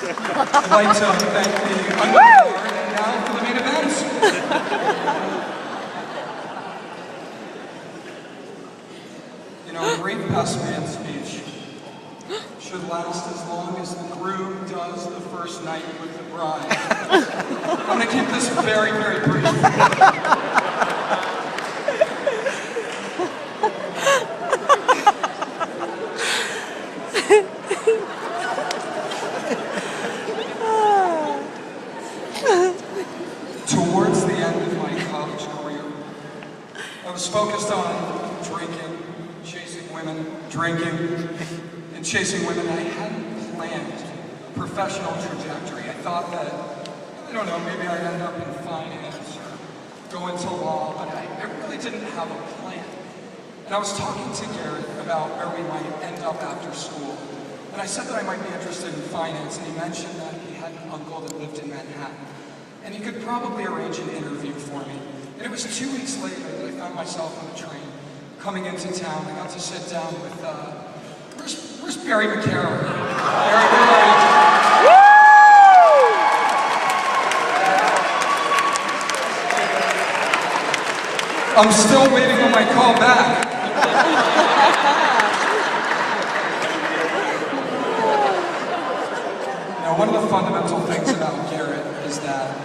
I'd like to thank the undercard and now for the main event. You know, a great best man speech should last as long as the groom does the first night with the bride. I'm going to keep this very, very brief. Towards the end of my college career, I was focused on drinking, chasing women, drinking, and chasing women. I hadn't planned a professional trajectory. I thought that, I don't know, maybe I'd end up in finance or go into law, but I really didn't have a plan. And I was talking to Garrett about where we might end up after school. And I said that I might be interested in finance, and he mentioned that he had an uncle that lived in Manhattan. And he could probably arrange an interview for me. And it was 2 weeks later that I found myself on the train coming into town. I got to sit down with, where's Barry McCarroll? Barry, where are you? I'm still waiting on my call back. Now, one of the fundamental things about Garrett is that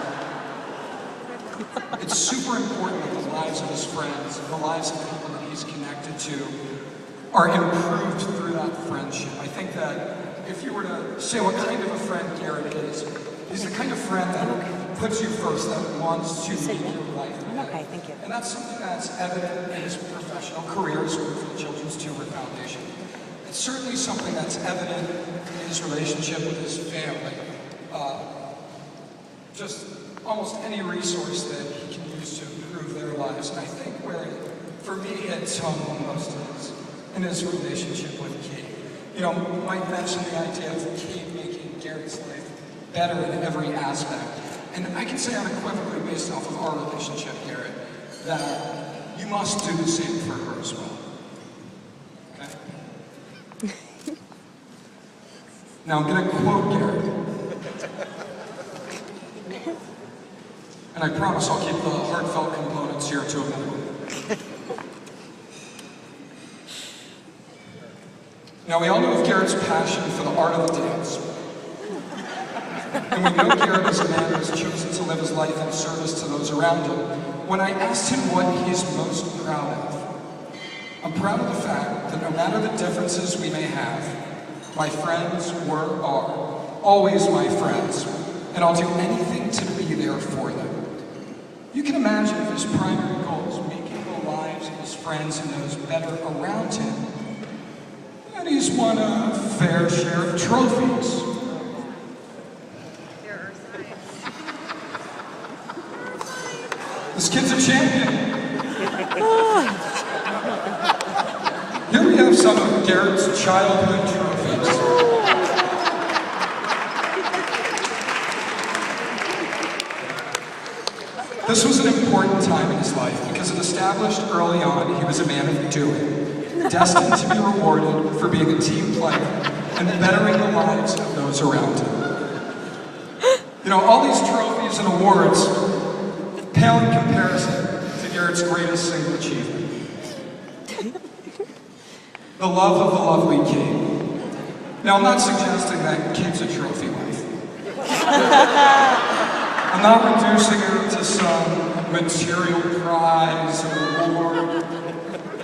it's super important that the lives of his friends, the lives of people that he's connected to, are improved through that friendship. I think that if you were to say what kind of a friend Garrett is, he's the kind of friend that puts you first, that wants to make your life better. Okay, thank you. And that's something that's evident in his professional career as well for the Children's Tumor Foundation. It's certainly something that's evident in his relationship with his family. Just almost any resource that he can use to improve their lives. And I think where, for me, it's home most is in his relationship with Kate. You know, Mike mentioned the idea of Kate making Garrett's life better in every aspect. And I can say unequivocally, based off of our relationship, Garrett, that you must do the same for her as well. Okay? Now I'm going to quote Garrett. And I promise I'll keep the heartfelt components here to a minimum. Now, we all know of Garrett's passion for the art of the dance. And we know Garrett is a man who has chosen to live his life in service to those around him. When I asked him what he's most proud of, I'm proud of the fact that no matter the differences we may have, my friends were, are, always my friends, and I'll do anything to be there for them. You can imagine if his primary goal is making the lives of his friends and those better around him, and he's won a fair share of trophies. This kid's a champion. Here we have some of Garrett's childhood trophies. This was an important time in his life because it established early on he was a man of doing, destined to be rewarded for being a team player and bettering the lives of those around him. You know, all these trophies and awards pale in comparison to Garrett's greatest single achievement. The love of the lovely Kate. Now, I'm not suggesting that Kate's a trophy wife. I'm not reducing her to some material prize or award,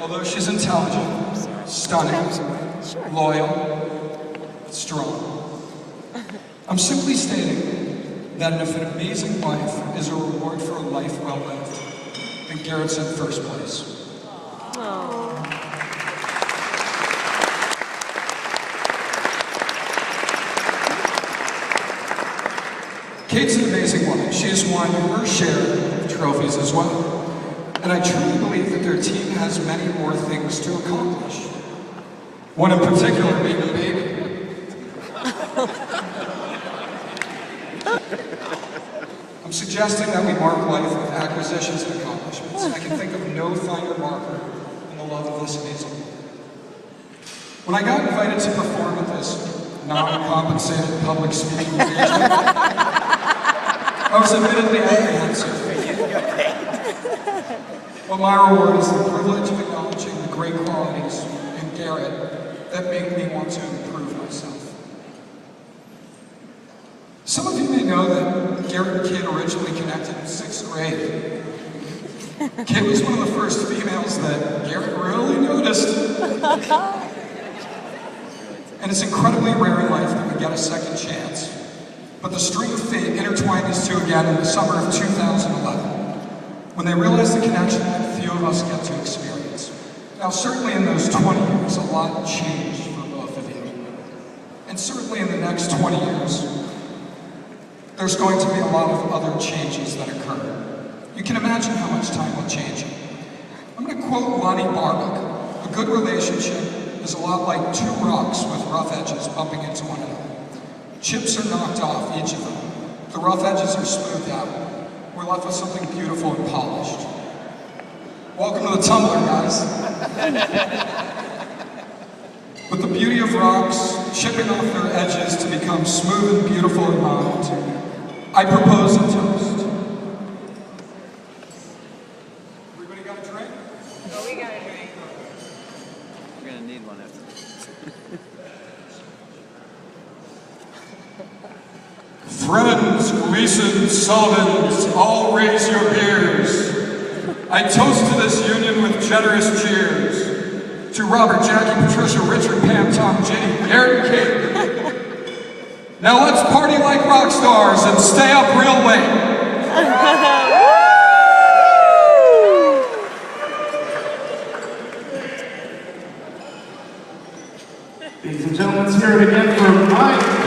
although she's intelligent, stunning, loyal, strong. I'm simply stating that if an amazing life is a reward for a life well lived, then Garrett's in first place. Kate's an amazing woman. She has won her share of trophies as well. And I truly believe that their team has many more things to accomplish. One in particular being a baby. I'm suggesting that we mark life with acquisitions and accomplishments. I can think of no finer marker than the love of this amazing woman. When I got invited to perform at this non-compensated public speaking engagement. I was admittedly apprehensive. But my reward is the privilege of acknowledging the great qualities in Garrett that make me want to improve myself. Some of you may know that Garrett and Kit originally connected in 6th grade. Kit was one of the first females that Garrett really noticed. And it's incredibly rare in life that we get a second chance. But the string of fate intertwined these two again in the summer of 2011, when they realized the connection that few of us get to experience. Now, certainly in those 20 years, a lot changed for both of you. And certainly in the next 20 years, there's going to be a lot of other changes that occur. You can imagine how much time will change it. I'm going to quote Lonnie Barbuck. A good relationship is a lot like two rocks with rough edges bumping into one another. Chips are knocked off, each of them. The rough edges are smoothed out. We're left with something beautiful and polished. Welcome to the tumbler, guys. With the beauty of rocks chipping off their edges to become smooth and beautiful in mind, I propose a toast. Everybody got a drink? Oh, we got a drink. We're gonna need one after this. Friends, Gleason, Sullivans, all raise your beers. I toast to this union with generous cheers. To Robert, Jackie, Patricia, Richard, Pam, Tom, Ginny, Garrett, and Kate. Now let's party like rock stars and stay up real late. Ladies and gentlemen, let's hear it again for Mike.